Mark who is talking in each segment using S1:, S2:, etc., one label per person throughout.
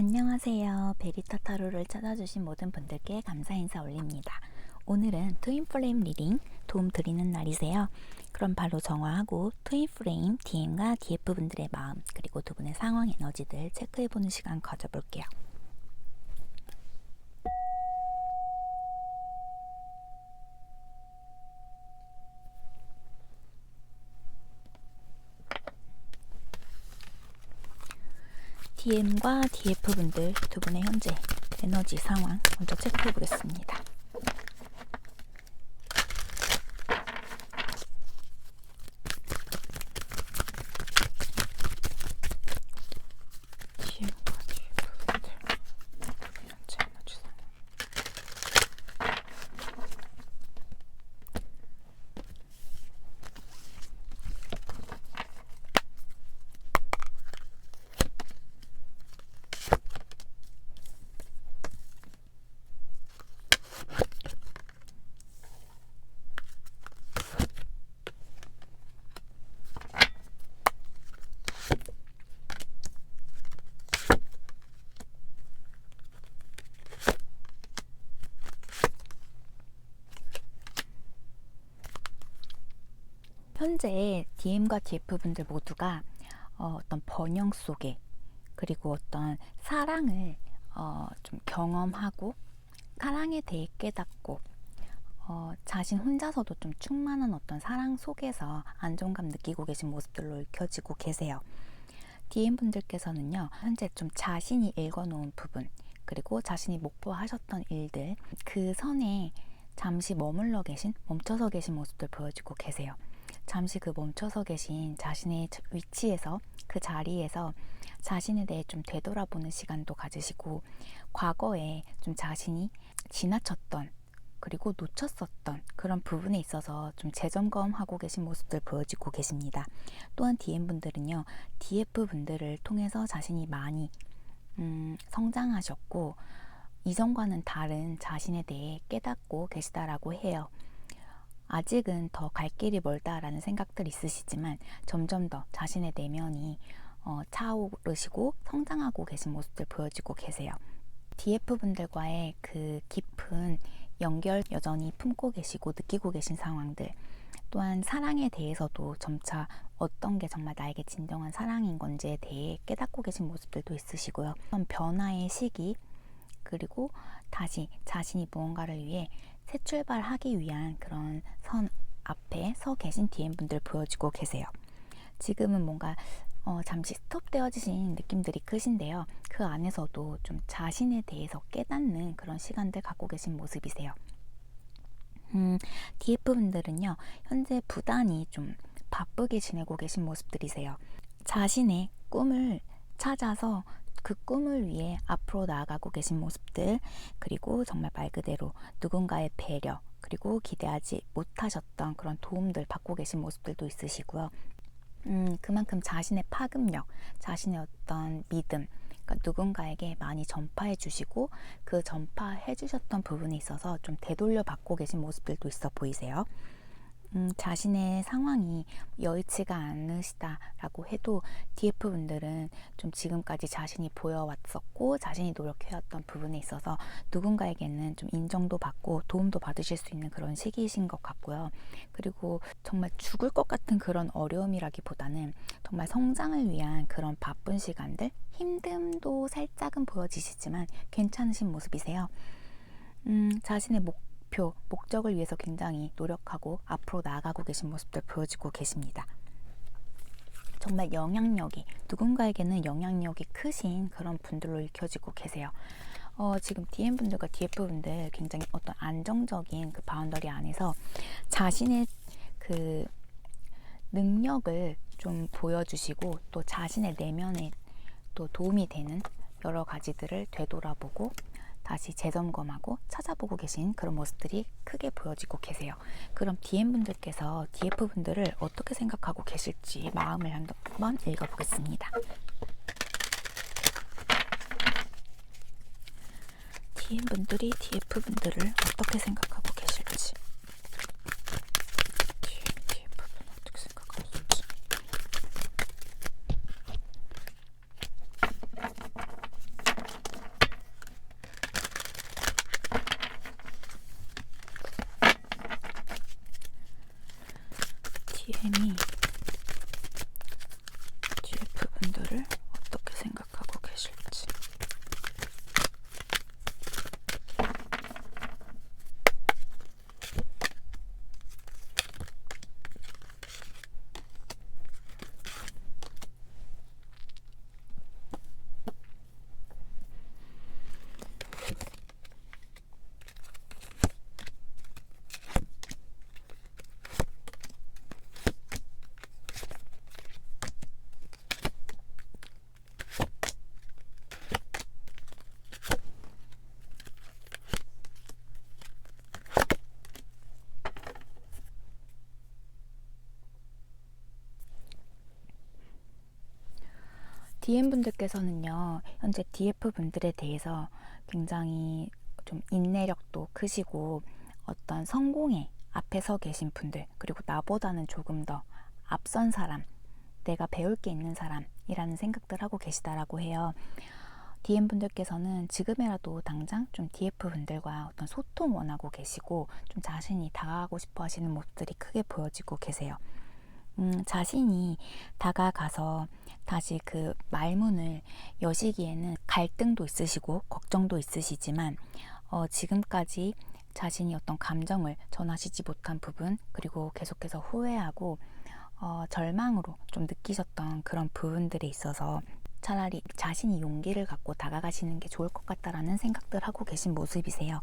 S1: 안녕하세요. 베리타 타로를 찾아주신 모든 분들께 감사 인사 올립니다. 오늘은 트윈플레임 리딩 도움 드리는 날이세요. 그럼 바로 정화하고 트윈플레임 DM과 DF 분들의 마음 그리고 두 분의 상황 에너지들 체크해보는 시간 가져볼게요. DM과 DF 분들 두 분의 현재 에너지 상황 먼저 체크해 보겠습니다. 현재 DM과 DF 분들 모두가 어떤 번영 속에 그리고 어떤 사랑을 좀 경험하고 사랑에 대해 깨닫고 자신 혼자서도 좀 충만한 어떤 사랑 속에서 안정감 느끼고 계신 모습들로 읽혀지고 계세요. DM 분들께서는요, 현재 좀 자신이 읽어놓은 부분 그리고 자신이 목표하셨던 일들 그 선에 잠시 멈춰서 계신 모습들 보여주고 계세요. 잠시 그 멈춰서 계신 자신의 위치에서 그 자리에서 자신에 대해 좀 되돌아보는 시간도 가지시고 과거에 좀 자신이 지나쳤던 그리고 놓쳤었던 그런 부분에 있어서 좀 재점검하고 계신 모습들 보여지고 계십니다. 또한 DM분들은요, DF분들을 통해서 자신이 많이 성장하셨고 이전과는 다른 자신에 대해 깨닫고 계시다라고 해요. 아직은 더 갈 길이 멀다라는 생각들이 있으시지만 점점 더 자신의 내면이 차오르시고 성장하고 계신 모습들 보여지고 계세요. DF분들과의 그 깊은 연결 여전히 품고 계시고 느끼고 계신 상황들, 또한 사랑에 대해서도 점차 어떤 게 정말 나에게 진정한 사랑인 건지에 대해 깨닫고 계신 모습들도 있으시고요. 변화의 시기 그리고 다시 자신이 무언가를 위해 새 출발하기 위한 그런 선 앞에 서 계신 DM분들 보여지고 계세요. 지금은 뭔가 잠시 스톱되어지신 느낌들이 크신데요. 그 안에서도 좀 자신에 대해서 깨닫는 그런 시간들 갖고 계신 모습이세요. DF분들은요, 현재 부단히 좀 바쁘게 지내고 계신 모습들이세요. 자신의 꿈을 찾아서 그 꿈을 위해 앞으로 나아가고 계신 모습들, 그리고 정말 말 그대로 누군가의 배려 그리고 기대하지 못하셨던 그런 도움들 받고 계신 모습들도 있으시고요. 그만큼 자신의 파급력, 자신의 어떤 믿음, 그러니까 누군가에게 많이 전파해 주시고 그 전파해 주셨던 부분에 있어서 좀 되돌려 받고 계신 모습들도 있어 보이세요. 자신의 상황이 여의치가 않으시다라고 해도 DF분들은 좀 지금까지 자신이 보여왔었고 자신이 노력해왔던 부분에 있어서 누군가에게는 좀 인정도 받고 도움도 받으실 수 있는 그런 시기이신 것 같고요. 그리고 정말 죽을 것 같은 그런 어려움이라기보다는 정말 성장을 위한 그런 바쁜 시간들, 힘듦도 살짝은 보여지시지만 괜찮으신 모습이세요. 자신의 목적을 위해서 굉장히 노력하고 앞으로 나아가고 계신 모습들 보여지고 계십니다. 정말 영향력이 누군가에게는 영향력이 크신 그런 분들로 읽혀지고 계세요. 지금 DM분들과 DF분들 굉장히 어떤 안정적인 그 바운더리 안에서 자신의 그 능력을 좀 보여주시고 또 자신의 내면에 또 도움이 되는 여러 가지들을 되돌아보고 다시 재점검하고 찾아보고 계신 그런 모습들이 크게 보여지고 계세요. 그럼 DM분들께서 DF분들을 어떻게 생각하고 계실지 마음을 한번 읽어보겠습니다. DM분들이 DF분들을 어떻게 생각하고 계실지. DF분 어떻게 생각하고 계실지. DM이 TF분들을 어떻게 생각하고 계실지. DM분들께서는요, 현재 DF분들에 대해서 굉장히 좀 인내력도 크시고 어떤 성공의 앞에 서 계신 분들, 그리고 나보다는 조금 더 앞선 사람, 내가 배울 게 있는 사람이라는 생각들 하고 계시다라고 해요. DM분들께서는 지금이라도 당장 좀 DF분들과 어떤 소통 원하고 계시고 좀 자신이 다가가고 싶어 하시는 모습들이 크게 보여지고 계세요. 자신이 다가가서 다시 그 말문을 여시기에는 갈등도 있으시고 걱정도 있으시지만 지금까지 자신이 어떤 감정을 전하시지 못한 부분, 그리고 계속해서 후회하고 절망으로 좀 느끼셨던 그런 부분들에 있어서 차라리 자신이 용기를 갖고 다가가시는 게 좋을 것 같다라는 생각들 하고 계신 모습이세요.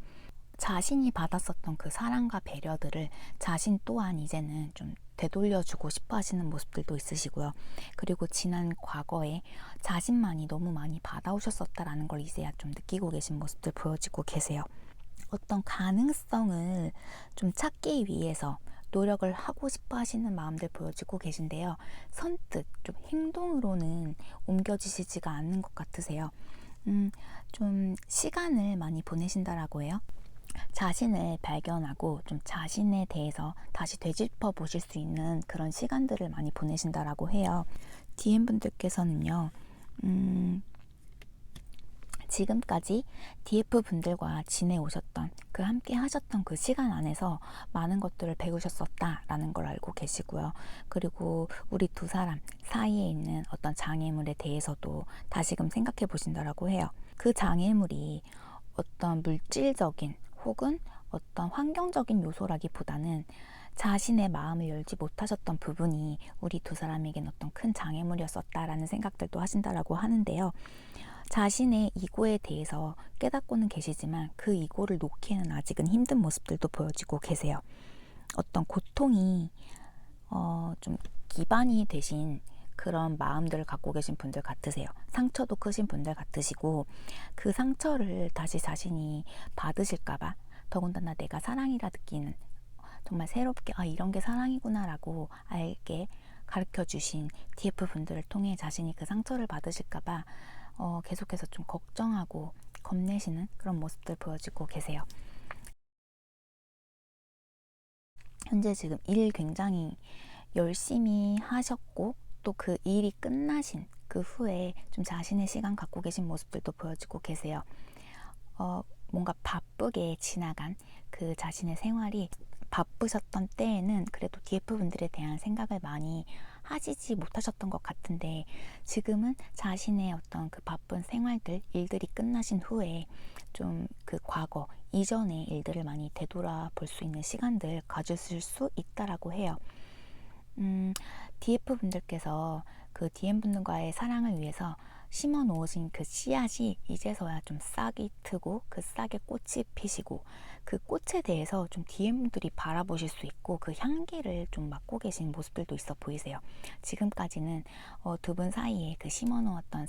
S1: 자신이 받았었던 그 사랑과 배려들을 자신 또한 이제는 좀 되돌려주고 싶어 하시는 모습들도 있으시고요. 그리고 지난 과거에 자신만이 너무 많이 받아오셨었다라는 걸 이제야 좀 느끼고 계신 모습들 보여지고 계세요. 어떤 가능성을 좀 찾기 위해서 노력을 하고 싶어 하시는 마음들 보여지고 계신데요. 선뜻 좀 행동으로는 옮겨지시지가 않는 것 같으세요. 좀 시간을 많이 보내신다라고 해요. 자신을 발견하고 좀 자신에 대해서 다시 되짚어 보실 수 있는 그런 시간들을 많이 보내신다라고 해요. DM분들께서는요, 지금까지 DF분들과 지내오셨던 그 함께 하셨던 그 시간 안에서 많은 것들을 배우셨었다라는 걸 알고 계시고요. 그리고 우리 두 사람 사이에 있는 어떤 장애물에 대해서도 다시금 생각해 보신다라고 해요. 그 장애물이 어떤 물질적인 혹은 어떤 환경적인 요소라기보다는 자신의 마음을 열지 못하셨던 부분이 우리 두 사람에겐 어떤 큰 장애물이었었다라는 생각들도 하신다라고 하는데요. 자신의 이고에 대해서 깨닫고는 계시지만 그 이고를 놓기에는 아직은 힘든 모습들도 보여지고 계세요. 어떤 고통이 좀 기반이 되신 그런 마음들을 갖고 계신 분들 같으세요. 상처도 크신 분들 같으시고 그 상처를 다시 자신이 받으실까봐, 더군다나 내가 사랑이라 느끼는, 정말 새롭게 이런 게 사랑이구나 라고 알게 가르쳐 주신 DF분들을 통해 자신이 그 상처를 받으실까봐 계속해서 좀 걱정하고 겁내시는 그런 모습들 보여지고 계세요. 현재 지금 일 굉장히 열심히 하셨고 또 그 일이 끝나신 그 후에 좀 자신의 시간 갖고 계신 모습들도 보여지고 계세요. 뭔가 바쁘게 지나간 그 자신의 생활이 바쁘셨던 때에는 그래도 DF분들에 대한 생각을 많이 하시지 못하셨던 것 같은데, 지금은 자신의 어떤 그 바쁜 생활들, 일들이 끝나신 후에 좀 그 과거 이전의 일들을 많이 되돌아볼 수 있는 시간들 가지실 수 있다라고 해요. DF분들께서 그 DM분들과의 사랑을 위해서 심어 놓으신 그 씨앗이 이제서야 좀 싹이 트고 그 싹에 꽃이 피시고 그 꽃에 대해서 좀 DM분들이 바라보실 수 있고 그 향기를 좀 맡고 계신 모습들도 있어 보이세요. 지금까지는 두 분 사이에 그 심어 놓았던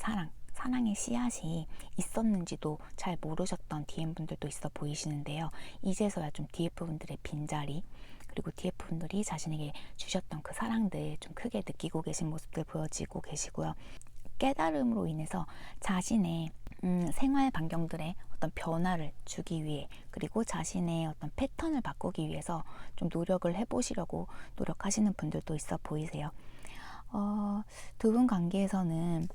S1: 사랑의 씨앗이 있었는지도 잘 모르셨던 DM분들도 있어 보이시는데요. 이제서야 좀 DF분들의 빈자리, 그리고 DF분들이 자신에게 주셨던 그 사랑들 좀 크게 느끼고 계신 모습들 보여지고 계시고요. 깨달음으로 인해서 자신의 생활 반경들의 어떤 변화를 주기 위해, 그리고 자신의 어떤 패턴을 바꾸기 위해서 좀 노력을 해보시려고 노력하시는 분들도 있어 보이세요. 두 분 관계에서는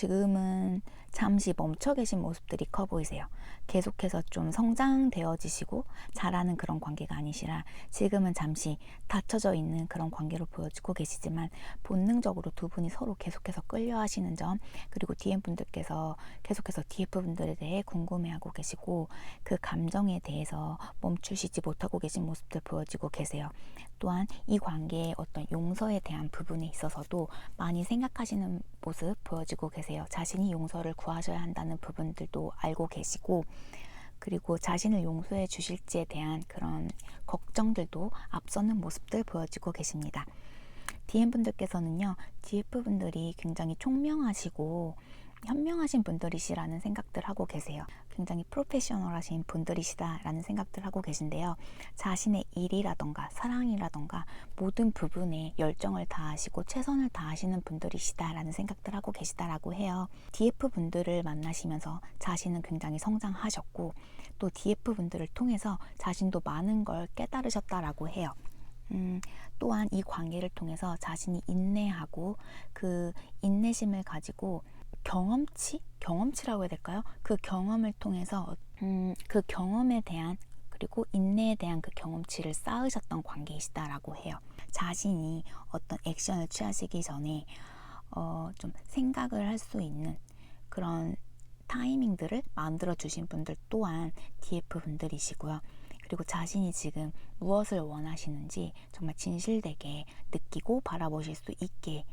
S1: 지금은 잠시 멈춰 계신 모습들이 커 보이세요. 계속해서 좀 성장되어지시고 잘하는 그런 관계가 아니시라 지금은 잠시 닫혀져 있는 그런 관계로 보여지고 계시지만 본능적으로 두 분이 서로 계속해서 끌려 하시는 점, 그리고 DM분들께서 계속해서 DF분들에 대해 궁금해하고 계시고 그 감정에 대해서 멈추시지 못하고 계신 모습들 보여지고 계세요. 또한 이 관계의 어떤 용서에 대한 부분에 있어서도 많이 생각하시는 모습 보여지고 계세요. 자신이 용서를 구하셔야 한다는 부분들도 알고 계시고, 그리고 자신을 용서해 주실지에 대한 그런 걱정들도 앞서는 모습들 보여지고 계십니다. DM분들께서는요, DF분들이 굉장히 총명하시고 현명하신 분들이시라는 생각들 하고 계세요. 굉장히 프로페셔널하신 분들이시다라는 생각들 하고 계신데요. 자신의 일이라던가 사랑이라던가 모든 부분에 열정을 다하시고 최선을 다하시는 분들이시다라는 생각들 하고 계시다라고 해요. DF분들을 만나시면서 자신은 굉장히 성장하셨고 또 DF분들을 통해서 자신도 많은 걸 깨달으셨다라고 해요. 또한 이 관계를 통해서 자신이 인내하고 그 인내심을 가지고 경험치라고 해야 될까요? 그 경험을 통해서 그 경험에 대한 그리고 인내에 대한 그 경험치를 쌓으셨던 관계이시다라고 해요. 자신이 어떤 액션을 취하시기 전에 좀 생각을 할 수 있는 그런 타이밍들을 만들어 주신 분들 또한 DF분들이시고요. 그리고 자신이 지금 무엇을 원하시는지 정말 진실되게 느끼고 바라보실 수 있게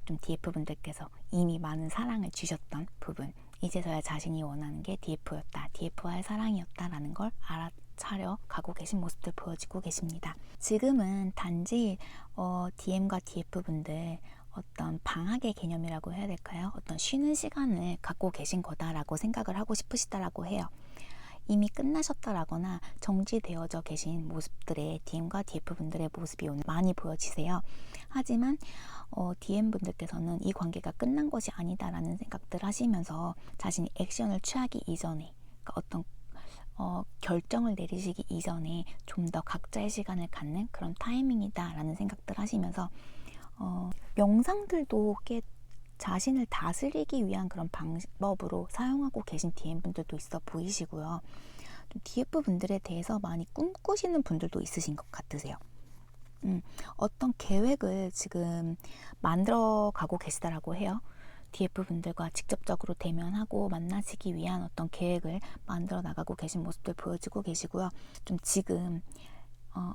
S1: 좀 DF분들께서 이미 많은 사랑을 주셨던 부분, 이제서야 자신이 원하는 게 DF였다, DF와의 사랑이었다라는 걸 알아차려 가고 계신 모습들 보여지고 계십니다. 지금은 단지 DM과 DF분들 어떤 방학의 개념이라고 해야 될까요? 어떤 쉬는 시간을 갖고 계신 거다라고 생각을 하고 싶으시다라고 해요. 이미 끝나셨다라거나 정지되어져 계신 모습들의 DM과 DF분들의 모습이 오늘 많이 보여지세요. 하지만 DM분들께서는 이 관계가 끝난 것이 아니다라는 생각들 하시면서 자신이 액션을 취하기 이전에, 그러니까 어떤 결정을 내리시기 이전에 좀 더 각자의 시간을 갖는 그런 타이밍이다라는 생각들 하시면서 명상들도 꽤 자신을 다스리기 위한 그런 방법으로 사용하고 계신 DM분들도 있어 보이시고요. DF분들에 대해서 많이 꿈꾸시는 분들도 있으신 것 같으세요. 어떤 계획을 지금 만들어 가고 계시다라고 해요. DF분들과 직접적으로 대면하고 만나시기 위한 어떤 계획을 만들어 나가고 계신 모습들 보여지고 계시고요. 좀 지금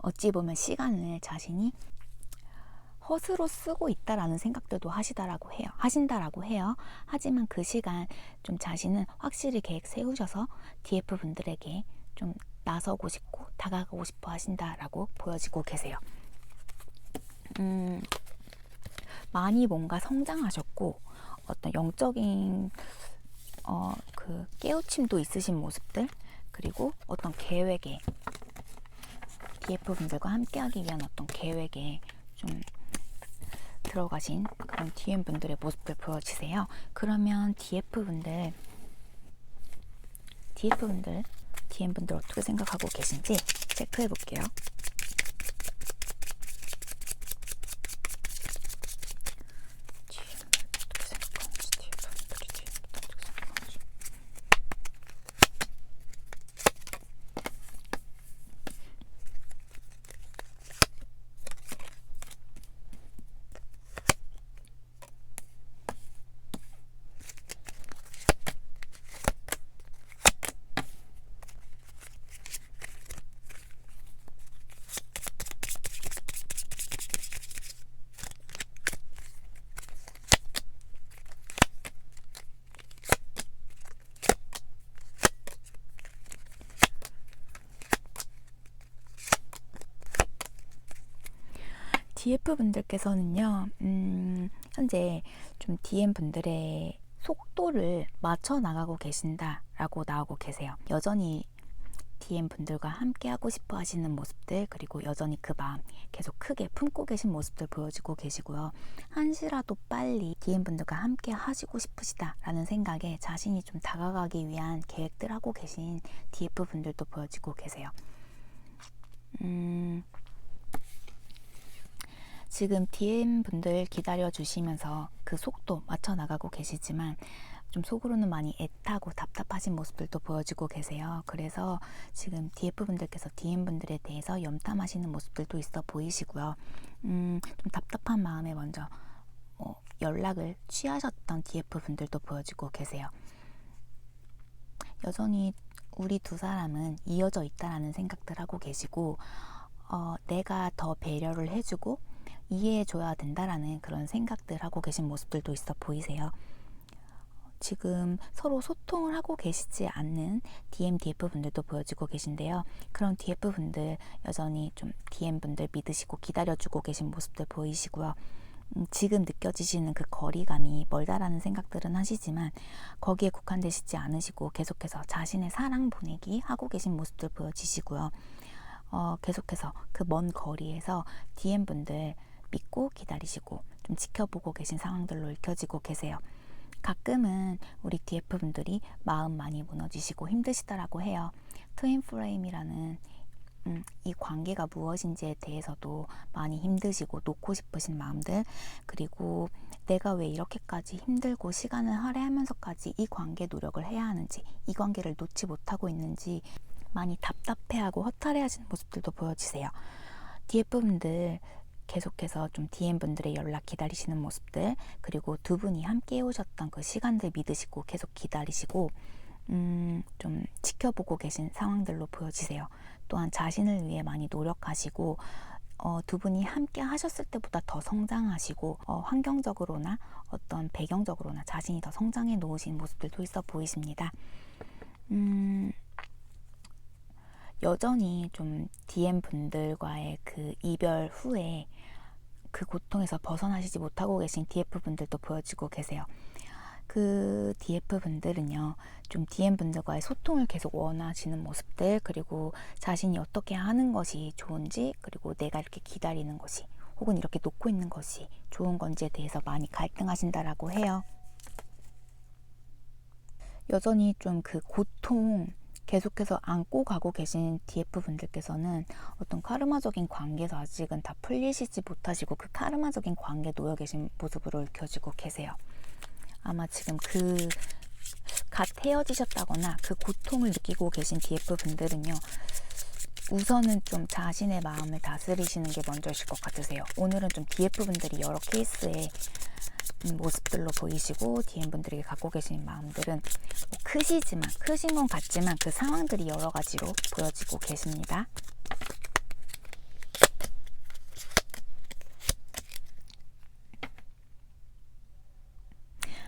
S1: 어찌 보면 시간을 자신이 헛으로 쓰고 있다라는 생각들도 하신다라고 해요. 하지만 그 시간 좀 자신은 확실히 계획 세우셔서 DF분들에게 좀 나서고 싶고 다가가고 싶어 하신다라고 보여지고 계세요. 많이 뭔가 성장하셨고 어떤 영적인 그 깨우침도 있으신 모습들, 그리고 어떤 계획에 DF분들과 함께하기 위한 어떤 계획에 좀 들어가신 그런 DM분들의 모습들 보여지세요. 그러면 DM분들 어떻게 생각하고 계신지 체크해 볼게요. DF분들께서는요, 현재 좀 DM분들의 속도를 맞춰 나가고 계신다라고 나오고 계세요. 여전히 DM분들과 함께 하고 싶어 하시는 모습들, 그리고 여전히 그 마음 계속 크게 품고 계신 모습들 보여지고 계시고요. 한시라도 빨리 DM분들과 함께 하시고 싶으시다라는 생각에 자신이 좀 다가가기 위한 계획들 하고 계신 DF분들도 보여지고 계세요. 지금 DM 분들 기다려 주시면서 그 속도 맞춰 나가고 계시지만 좀 속으로는 많이 애타고 답답하신 모습들도 보여주고 계세요. 그래서 지금 DF 분들께서 DM 분들에 대해서 염탐하시는 모습들도 있어 보이시고요. 좀 답답한 마음에 먼저 연락을 취하셨던 DF 분들도 보여주고 계세요. 여전히 우리 두 사람은 이어져 있다라는 생각들 하고 계시고, 내가 더 배려를 해주고 이해해줘야 된다라는 그런 생각들 하고 계신 모습들도 있어 보이세요. 지금 서로 소통을 하고 계시지 않는 DM, DF 분들도 보여주고 계신데요. 그런 DF 분들 여전히 좀 DM 분들 믿으시고 기다려주고 계신 모습들 보이시고요. 지금 느껴지시는 그 거리감이 멀다라는 생각들은 하시지만 거기에 국한되시지 않으시고 계속해서 자신의 사랑 보내기 하고 계신 모습들 보여지시고요. 계속해서 그 먼 거리에서 DM 분들 믿고 기다리시고 좀 지켜보고 계신 상황들로 읽혀지고 계세요. 가끔은 우리 DF 분들이 마음 많이 무너지시고 힘드시다라고 해요. 트윈 플레임이라는 이 관계가 무엇인지에 대해서도 많이 힘드시고 놓고 싶으신 마음들, 그리고 내가 왜 이렇게까지 힘들고 시간을 할애하면서까지 이 관계 노력을 해야 하는지, 이 관계를 놓지 못하고 있는지 많이 답답해하고 허탈해하시는 모습들도 보여지세요. DF분들 계속해서 좀 DM분들의 연락 기다리시는 모습들, 그리고 두 분이 함께 해오셨던 그 시간들 믿으시고 계속 기다리시고 좀 지켜보고 계신 상황들로 보여지세요. 또한 자신을 위해 많이 노력하시고 두 분이 함께 하셨을 때보다 더 성장하시고 환경적으로나 어떤 배경적으로나 자신이 더 성장해 놓으신 모습들도 있어 보이십니다. 여전히 좀 DM 분들과의 그 이별 후에 그 고통에서 벗어나시지 못하고 계신 DF 분들도 보여지고 계세요. 그 DF 분들은요, 좀 DM 분들과의 소통을 계속 원하시는 모습들, 그리고 자신이 어떻게 하는 것이 좋은지, 그리고 내가 이렇게 기다리는 것이 혹은 이렇게 놓고 있는 것이 좋은 건지에 대해서 많이 갈등하신다라고 해요. 여전히 좀 그 고통 계속해서 안고 가고 계신 DF 분들께서는 어떤 카르마적인 관계에서 아직은 다 풀리시지 못하시고 그 카르마적인 관계에 놓여 계신 모습으로 읽혀지고 계세요. 아마 지금 그 갓 헤어지셨다거나 그 고통을 느끼고 계신 DF 분들은요, 우선은 좀 자신의 마음을 다스리시는 게 먼저이실 것 같으세요. 오늘은 좀 DF 분들이 여러 케이스의 모습들로 보이시고, DM분들에게 갖고 계신 마음들은 크신 건 같지만 그 상황들이 여러 가지로 보여지고 계십니다.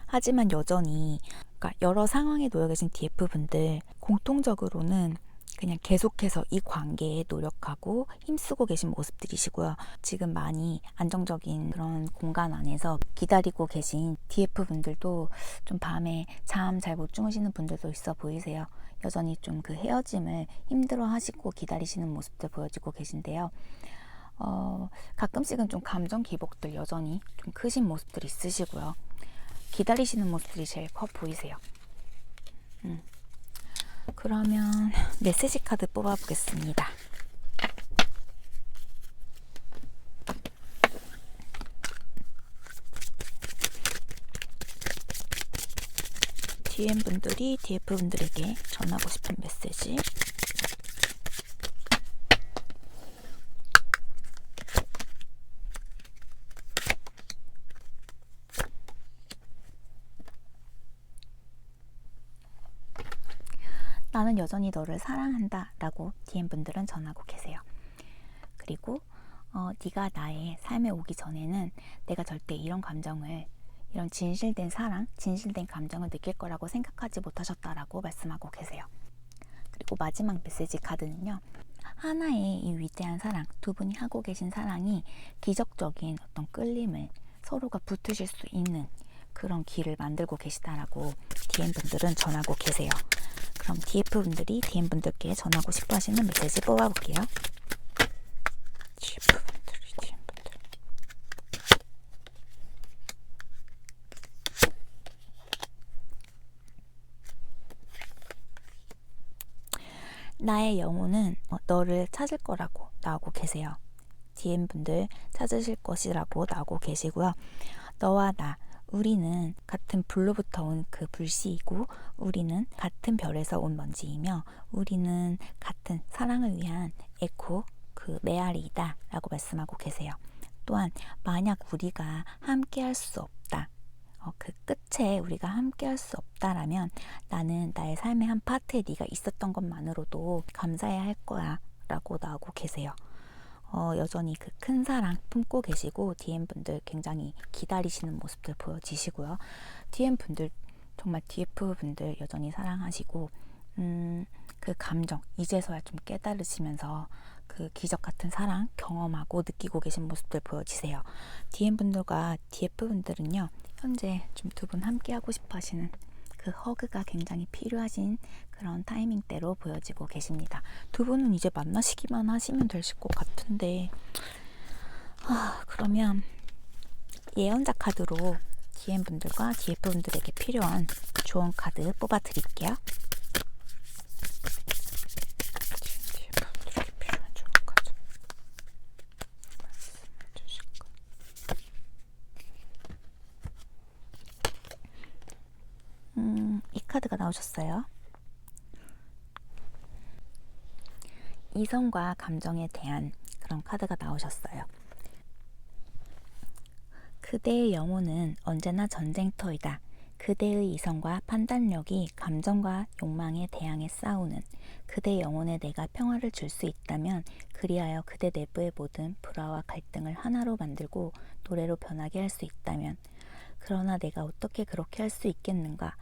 S1: 하지만 여전히 여러 상황에 놓여 계신 DF분들 공통적으로는 그냥 계속해서 이 관계에 노력하고 힘쓰고 계신 모습들이시고요. 지금 많이 안정적인 그런 공간 안에서 기다리고 계신 DF분들도 좀 밤에 잠 잘 못 주무시는 분들도 있어 보이세요. 여전히 좀 그 헤어짐을 힘들어 하시고 기다리시는 모습들 보여지고 계신데요. 가끔씩은 좀 감정 기복들 여전히 좀 크신 모습들이 있으시고요. 기다리시는 모습들이 제일 커 보이세요. 그러면 메시지 카드 뽑아보겠습니다. DM분들이 DF분들에게 전하고 싶은 메시지. 나는 여전히 너를 사랑한다 라고 DM분들은 전하고 계세요. 그리고 네가 나의 삶에 오기 전에는 내가 절대 이런 감정을, 이런 진실된 사랑, 진실된 감정을 느낄 거라고 생각하지 못하셨다라고 말씀하고 계세요. 그리고 마지막 메시지 카드는요, 하나의 이 위대한 사랑, 두 분이 하고 계신 사랑이 기적적인 어떤 끌림을, 서로가 붙으실 수 있는 그런 길을 만들고 계시다라고 DM분들은 전하고 계세요. 그럼 DF분들이 DM분들께 전하고 싶어 하시는 메시지 뽑아볼게요. DF분들이 DM분들. 나의 영혼은 너를 찾을 거라고 나오고 계세요. DM분들 찾으실 것이라고 나오고 계시고요. 너와 나, 우리는 같은 불로부터 온 그 불씨이고 우리는 같은 별에서 온 먼지이며 우리는 같은 사랑을 위한 에코 그 메아리이다 라고 말씀하고 계세요. 또한 만약 우리가 함께 할 수 없다, 그 끝에 우리가 함께 할 수 없다라면 나는 나의 삶의 한 파트에 네가 있었던 것만으로도 감사해야 할 거야 라고 나오고 계세요. 여전히 그 큰 사랑 품고 계시고 DM분들 굉장히 기다리시는 모습들 보여지시고요. DM분들 정말 DF분들 여전히 사랑하시고 그 감정 이제서야 좀 깨달으시면서 그 기적 같은 사랑 경험하고 느끼고 계신 모습들 보여지세요. DM분들과 DF분들은요 현재 좀 두 분 함께 하고 싶어 하시는 그 허그가 굉장히 필요하신 그런 타이밍대로 보여지고 계십니다. 두 분은 이제 만나시기만 하시면 되실 것 같은데 그러면 예언자 카드로 DM분들과 DF분들에게 필요한 조언 카드 뽑아 드릴게요. DM분들에게 필요한 조언 카드 말씀해 주실 것. 이 카드가 나오셨어요. 이성과 감정에 대한 그런 카드가 나오셨어요. 그대의 영혼은 언제나 전쟁터이다. 그대의 이성과 판단력이 감정과 욕망에 대항해 싸우는 그대 영혼에 내가 평화를 줄 수 있다면 그리하여 그대 내부의 모든 불화와 갈등을 하나로 만들고 노래로 변하게 할 수 있다면 그러나 내가 어떻게 그렇게 할 수 있겠는가?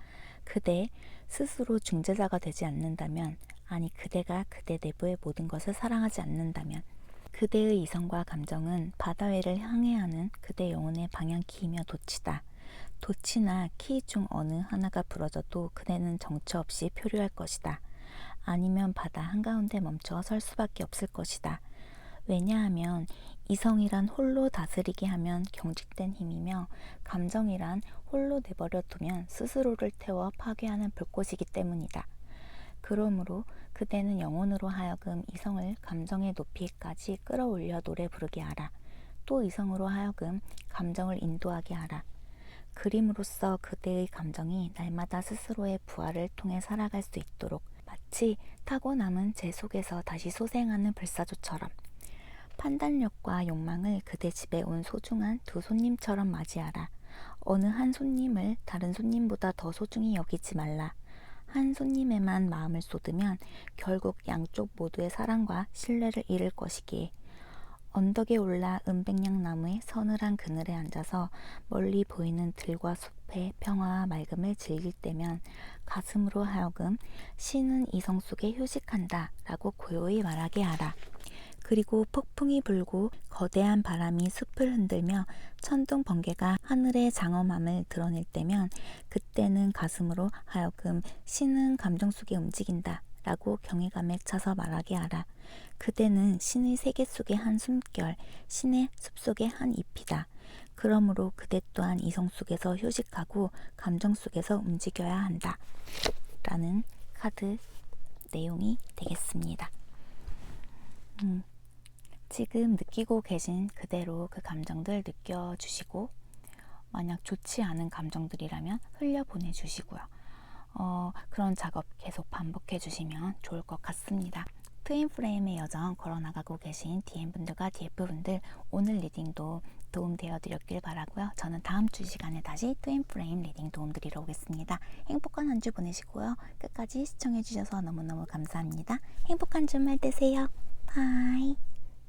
S1: 그대 스스로 중재자가 되지 않는다면 아니 그대가 그대 내부의 모든 것을 사랑하지 않는다면 그대의 이성과 감정은 바다 위를 항해하는 그대 영혼의 방향키이며 돛이다. 돛이나 키 중 어느 하나가 부러져도 그대는 정처 없이 표류할 것이다. 아니면 바다 한가운데 멈춰 설 수밖에 없을 것이다. 왜냐하면 이성이란 홀로 다스리게 하면 경직된 힘이며 감정이란 홀로 내버려 두면 스스로를 태워 파괴하는 불꽃이기 때문이다. 그러므로 그대는 영혼으로 하여금 이성을 감정의 높이까지 끌어올려 노래 부르게 하라. 또 이성으로 하여금 감정을 인도하게 하라. 그림으로써 그대의 감정이 날마다 스스로의 부활을 통해 살아갈 수 있도록 마치 타고 남은 재 속에서 다시 소생하는 불사조처럼 판단력과 욕망을 그대 집에 온 소중한 두 손님처럼 맞이하라. 어느 한 손님을 다른 손님보다 더 소중히 여기지 말라. 한 손님에만 마음을 쏟으면 결국 양쪽 모두의 사랑과 신뢰를 잃을 것이기에 언덕에 올라 은백향나무의 서늘한 그늘에 앉아서 멀리 보이는 들과 숲의 평화와 맑음을 즐길 때면 가슴으로 하여금 신은 이성 속에 휴식한다 라고 고요히 말하게 하라. 그리고 폭풍이 불고 거대한 바람이 숲을 흔들며 천둥 번개가 하늘의 장엄함을 드러낼 때면 그때는 가슴으로 하여금 신은 감정 속에 움직인다 라고 경외감에 차서 말하게 하라. 그대는 신의 세계 속의 한 숨결, 신의 숲 속의 한 잎이다. 그러므로 그대 또한 이성 속에서 휴식하고 감정 속에서 움직여야 한다. 라는 카드 내용이 되겠습니다. 지금 느끼고 계신 그대로 그 감정들 느껴주시고 만약 좋지 않은 감정들이라면 흘려보내주시고요. 그런 작업 계속 반복해 주시면 좋을 것 같습니다. 트윈플레임의 여정 걸어나가고 계신 DM분들과 DF분들 오늘 리딩도 도움되어 드렸길 바라고요. 저는 다음 주 시간에 다시 트윈플레임 리딩 도움드리러 오겠습니다. 행복한 한 주 보내시고요. 끝까지 시청해 주셔서 너무너무 감사합니다. 행복한 주말 되세요. 바이.